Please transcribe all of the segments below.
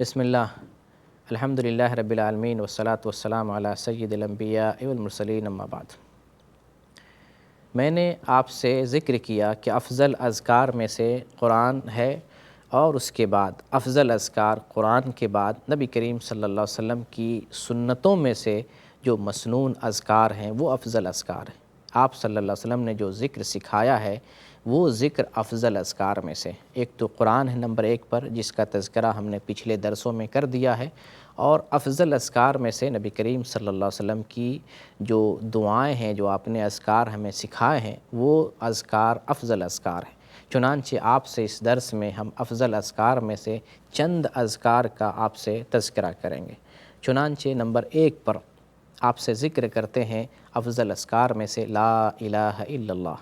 بسم اللہ، الحمدللہ رب العالمین والصلاة والسلام علی سید الانبیاء والمرسلین اما بعد۔ میں نے آپ سے ذکر کیا کہ افضل اذکار میں سے قرآن ہے، اور اس کے بعد افضل اذکار قرآن کے بعد نبی کریم صلی اللہ علیہ وسلم کی سنتوں میں سے جو مسنون اذکار ہیں وہ افضل اذکار ہیں۔ آپ صلی اللہ علیہ وسلم نے جو ذکر سکھایا ہے وہ ذکر افضل اذکار میں سے ایک تو قرآن ہے نمبر 1 پر، جس کا تذکرہ ہم نے پچھلے درسوں میں کر دیا ہے، اور افضل اذکار میں سے نبی کریم صلی اللہ علیہ وسلم کی جو دعائیں ہیں، جو آپ نے اذکار ہمیں سکھائے ہیں، وہ اذکار افضل اذکار ہیں۔ چنانچہ آپ سے اس درس میں ہم افضل اذکار میں سے چند اذکار کا آپ سے تذکرہ کریں گے۔ چنانچہ نمبر 1 پر آپ سے ذکر کرتے ہیں افضل اذکار میں سے لا الہ الا اللہ۔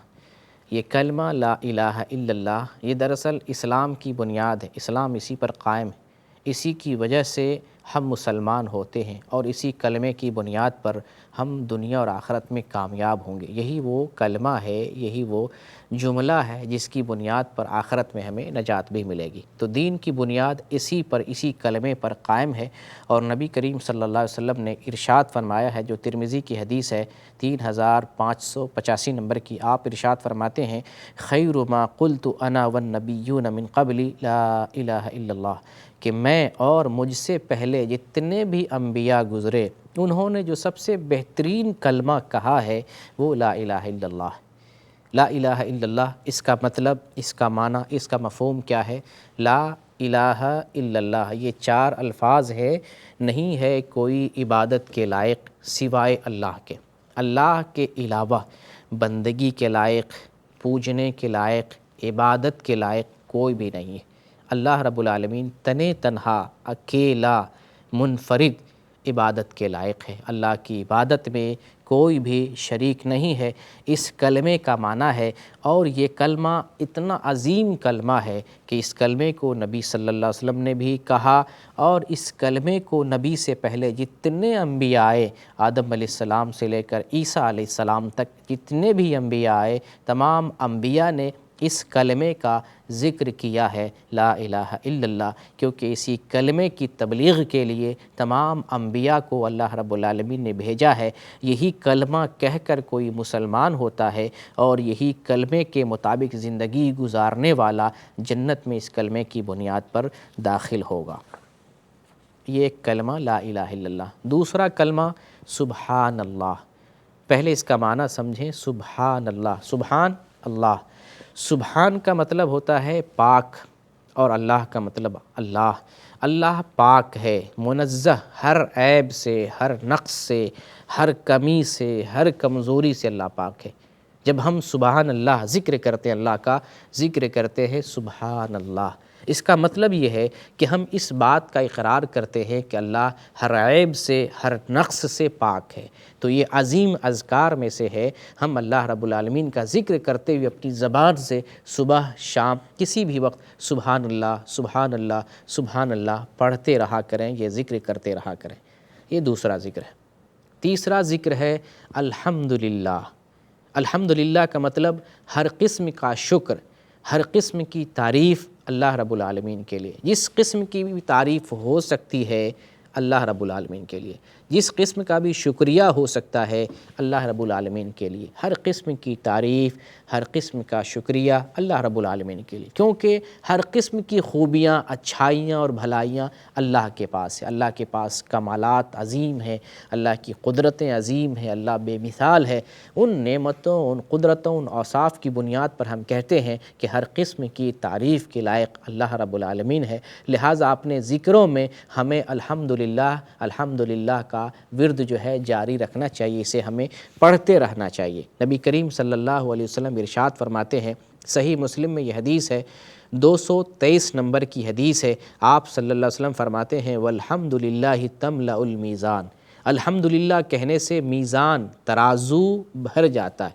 یہ کلمہ لا الہ الا اللہ یہ دراصل اسلام کی بنیاد ہے، اسلام اسی پر قائم ہے، اسی کی وجہ سے ہم مسلمان ہوتے ہیں، اور اسی کلمے کی بنیاد پر ہم دنیا اور آخرت میں کامیاب ہوں گے۔ یہی وہ کلمہ ہے، یہی وہ جملہ ہے جس کی بنیاد پر آخرت میں ہمیں نجات بھی ملے گی۔ تو دین کی بنیاد اسی پر، اسی کلمے پر قائم ہے، اور نبی کریم صلی اللہ علیہ وسلم نے ارشاد فرمایا ہے، جو ترمذی کی حدیث ہے 3585 نمبر کی، آپ ارشاد فرماتے ہیں خیر ما قلت انا والنبیون من قبلی لا الہ الا اللہ، کہ میں اور مجھ سے پہلے جتنے بھی انبیاء گزرے انہوں نے جو سب سے بہترین کلمہ کہا ہے وہ لا الہ الا اللہ۔ لا الہ الا اللہ، اس کا مطلب، اس کا معنی، اس کا مفہوم کیا ہے؟ لا الہ الا اللہ یہ 4 الفاظ ہے، نہیں ہے کوئی عبادت کے لائق سوائے اللہ کے، اللہ کے علاوہ بندگی کے لائق، پوجنے کے لائق، عبادت کے لائق کوئی بھی نہیں ہے۔ اللہ رب العالمین تنہا، اکیلا، منفرد عبادت کے لائق ہے۔ اللہ کی عبادت میں کوئی بھی شریک نہیں ہے، اس کلمے کا معنی ہے۔ اور یہ کلمہ اتنا عظیم کلمہ ہے کہ اس کلمے کو نبی صلی اللہ علیہ وسلم نے بھی کہا، اور اس کلمے کو نبی سے پہلے جتنے انبیاء آئے، آدم علیہ السلام سے لے کر عیسیٰ علیہ السلام تک جتنے بھی انبیاء آئے، تمام انبیاء نے اس کلمے کا ذکر کیا ہے لا الہ الا اللہ، کیونکہ اسی کلمے کی تبلیغ کے لیے تمام انبیاء کو اللہ رب العالمین نے بھیجا ہے۔ یہی کلمہ کہہ کر کوئی مسلمان ہوتا ہے، اور یہی کلمے کے مطابق زندگی گزارنے والا جنت میں اس کلمے کی بنیاد پر داخل ہوگا۔ یہ ایک کلمہ لا الہ الا اللہ۔ دوسرا کلمہ سبحان اللہ۔ پہلے اس کا معنی سمجھیں، سبحان اللہ، سبحان اللہ۔ سبحان کا مطلب ہوتا ہے پاک، اور اللہ کا مطلب اللہ۔ اللہ پاک ہے، منزہ، ہر عیب سے، ہر نقص سے، ہر کمی سے، ہر کمزوری سے اللہ پاک ہے۔ جب ہم سبحان اللہ ذکر کرتے ہیں، اللہ کا ذکر کرتے ہیں سبحان اللہ، اس کا مطلب یہ ہے کہ ہم اس بات کا اقرار کرتے ہیں کہ اللہ ہر عیب سے، ہر نقص سے پاک ہے۔ تو یہ عظیم اذکار میں سے ہے، ہم اللہ رب العالمین کا ذکر کرتے ہوئے اپنی زبان سے صبح شام کسی بھی وقت سبحان اللہ، سبحان اللہ، سبحان اللہ پڑھتے رہا کریں، یہ ذکر کرتے رہا کریں۔ یہ دوسرا ذکر ہے۔ تیسرا ذکر ہے الحمدللہ۔ الحمدللہ کا مطلب ہر قسم کا شکر، ہر قسم کی تعریف اللہ رب العالمین کے لیے، جس قسم کی بھی تعریف ہو سکتی ہے اللہ رب العالمین کے لیے، جس قسم کا بھی شکریہ ہو سکتا ہے اللہ رب العالمین کے لیے، ہر قسم کی تعریف، ہر قسم کا شکریہ اللہ رب العالمین کے لیے، کیونکہ ہر قسم کی خوبیاں، اچھائیاں اور بھلائیاں اللہ کے پاس ہے۔ اللہ کے پاس کمالات عظیم ہیں، اللہ کی قدرتیں عظیم ہیں، اللہ بے مثال ہے۔ ان نعمتوں، ان قدرتوں، ان اوصاف کی بنیاد پر ہم کہتے ہیں کہ ہر قسم کی تعریف کے لائق اللہ رب العالمین ہے۔ لہٰذا اپنے ذکروں میں ہمیں الحمدللہ، الحمدللہ کا ورد جو ہے جاری رکھنا چاہیے، اسے ہمیں پڑھتے رہنا چاہیے۔ نبی کریم صلی اللہ علیہ وسلم ارشاد فرماتے ہیں، صحیح مسلم میں یہ حدیث ہے، 223 نمبر کی حدیث ہے، آپ صلی اللہ علیہ وسلم فرماتے ہیں والحمدللہ تملأ المیزان۔ الحمدللہ کہنے سے میزان، ترازو بھر جاتا ہے۔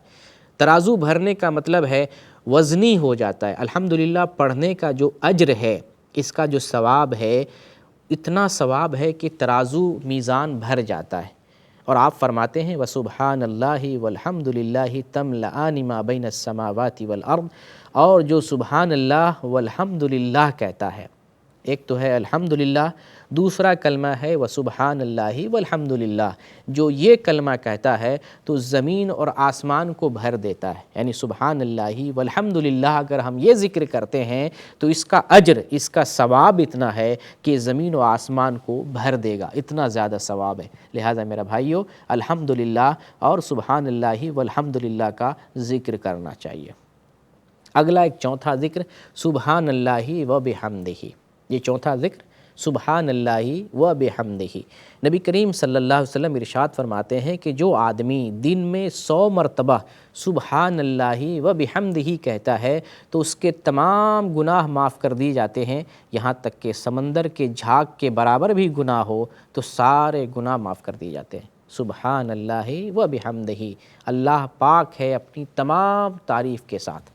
ترازو بھرنے کا مطلب ہے وزنی ہو جاتا ہے۔ الحمدللہ پڑھنے کا جو اجر ہے، اس کا جو ثواب ہے، اتنا ثواب ہے کہ ترازو میزان بھر جاتا ہے۔ اور آپ فرماتے ہیں وَسُبْحَانَ اللَّهِ وَالْحَمْدُ لِلَّهِ تَمْلَآنِ مَا بَيْنَ السَّمَاوَاتِ وَالْأَرْضِ، اور جو سبحان اللہ والحمد للہ کہتا ہے، ایک تو ہے الحمدللہ، دوسرا کلمہ ہے وسبحان اللہ والحمدللہ۔ جو یہ کلمہ کہتا ہے تو زمین اور آسمان کو بھر دیتا ہے، یعنی سبحان اللہ والحمدللہ اگر ہم یہ ذکر کرتے ہیں تو اس کا اجر، اس کا ثواب اتنا ہے کہ زمین و آسمان کو بھر دے گا، اتنا زیادہ ثواب ہے۔ لہٰذا میرا بھائیو، الحمدللہ اور سبحان اللہ والحمدللہ کا ذکر کرنا چاہیے۔ اگلا ایک چوتھا ذکر سبحان اللہ و بحمدہ، یہ چوتھا ذکر سبحان اللہ و بحمدہ۔ نبی کریم صلی اللہ علیہ وسلم ارشاد فرماتے ہیں کہ جو آدمی دن میں 100 مرتبہ سبحان اللہ و بحمدہ کہتا ہے تو اس کے تمام گناہ معاف کر دیے جاتے ہیں، یہاں تک کہ سمندر کے جھاگ کے برابر بھی گناہ ہو تو سارے گناہ معاف کر دیے جاتے ہیں۔ سبحان اللہ و بحمدہ، اللہ پاک ہے اپنی تمام تعریف کے ساتھ،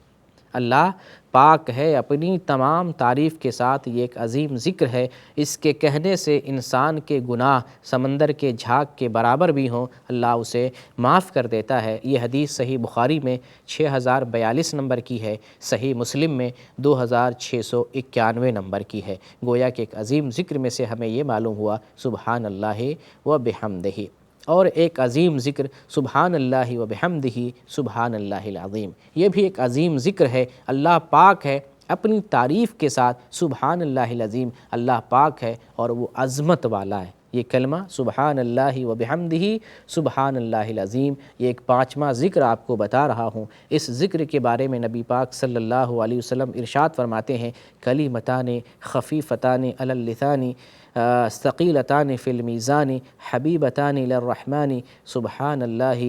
اللہ پاک ہے اپنی تمام تعریف کے ساتھ۔ یہ ایک عظیم ذکر ہے، اس کے کہنے سے انسان کے گناہ سمندر کے جھاگ کے برابر بھی ہوں، اللہ اسے معاف کر دیتا ہے۔ یہ حدیث صحیح بخاری میں 6042 نمبر کی ہے، صحیح مسلم میں 2691 نمبر کی ہے۔ گویا کہ ایک عظیم ذکر میں سے ہمیں یہ معلوم ہوا سبحان اللہ و بحمدہ۔ اور ایک عظیم ذکر سبحان اللہ و بحمدہ سبحان اللہ العظیم، یہ بھی ایک عظیم ذکر ہے۔ اللہ پاک ہے اپنی تعریف کے ساتھ، سبحان اللہ العظیم، اللہ پاک ہے اور وہ عظمت والا ہے۔ یہ کلمہ سبحان اللہ و بحمدہ سبحان اللہ العظیم، یہ ایک پانچواں ذکر آپ کو بتا رہا ہوں۔ اس ذکر کے بارے میں نبی پاک صلی اللہ علیہ وسلم ارشاد فرماتے ہیں کلمتان خفیفتان علی اللسان ثقیلتان فی المیزان حبیبتان الی الرحمن سبحان اللہ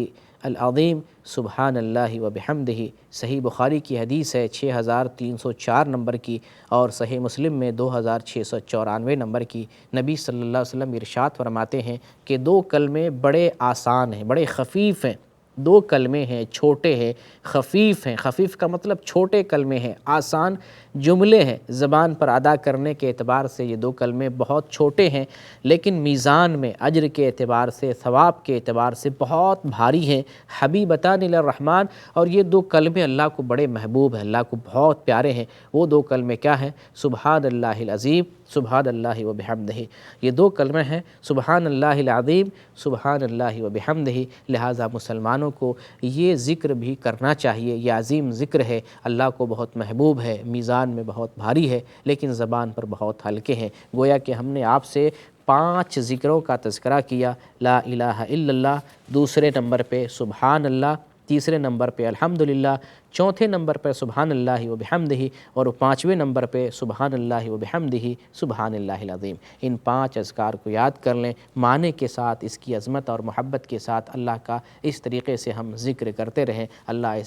العظیم سبحان اللہ و بحمدہ۔ صحیح بخاری کی حدیث ہے 6304 نمبر کی، اور صحیح مسلم میں 2694 نمبر کی۔ نبی صلی اللہ علیہ وسلم ارشاد فرماتے ہیں کہ دو کلمے بڑے آسان ہیں، بڑے خفیف ہیں، دو کلمے ہیں، چھوٹے ہیں، خفیف ہیں۔ خفیف کا مطلب چھوٹے کلمے ہیں، آسان جملے ہیں، زبان پر ادا کرنے کے اعتبار سے یہ دو کلمے بہت چھوٹے ہیں، لیکن میزان میں اجر کے اعتبار سے، ثواب کے اعتبار سے بہت بھاری ہیں۔ حبیبتان الی الرحمن، اور یہ دو کلمے اللہ کو بڑے محبوب ہیں، اللہ کو بہت پیارے ہیں۔ وہ دو کلمے کیا ہیں؟ سبحان اللہ العظیم سبحان اللہ و بحمدہ۔ یہ دو کلمے ہیں سبحان اللہ العظیم سبحان اللہ و بحمدہ۔ لہٰذا مسلمانوں کو یہ ذکر بھی کرنا چاہیے، یہ عظیم ذکر ہے، اللہ کو بہت محبوب ہے، میزان میں بہت بھاری ہے، لیکن زبان پر بہت ہلکے ہیں۔ گویا کہ ہم نے آپ سے 5 ذکروں کا تذکرہ کیا، لا الہ الا اللہ، دوسرے نمبر پہ سبحان اللہ، تیسرے نمبر پہ الحمدللہ، چوتھے نمبر پر سبحان اللہ و بحمدہ، اور 5ویں نمبر پہ سبحان اللہ و بحمدہ سبحان اللہ العظیم۔ ان 5 اذکار کو یاد کر لیں، معنی کے ساتھ، اس کی عظمت اور محبت کے ساتھ اللہ کا اس طریقے سے ہم ذکر کرتے رہیں، اللہ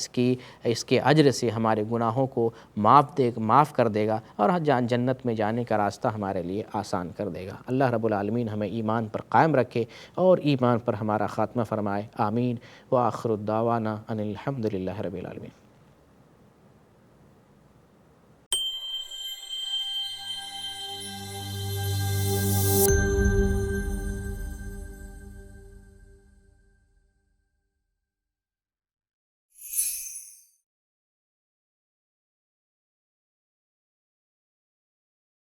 اس کے اجر سے ہمارے گناہوں کو معاف کر دے گا، اور جنت میں جانے کا راستہ ہمارے لیے آسان کر دے گا۔ اللہ رب العالمین ہمیں ایمان پر قائم رکھے اور ایمان پر ہمارا خاتمہ فرمائے، آمین۔ وآخر الدعوانا ان الحمد للہ رب العالمین۔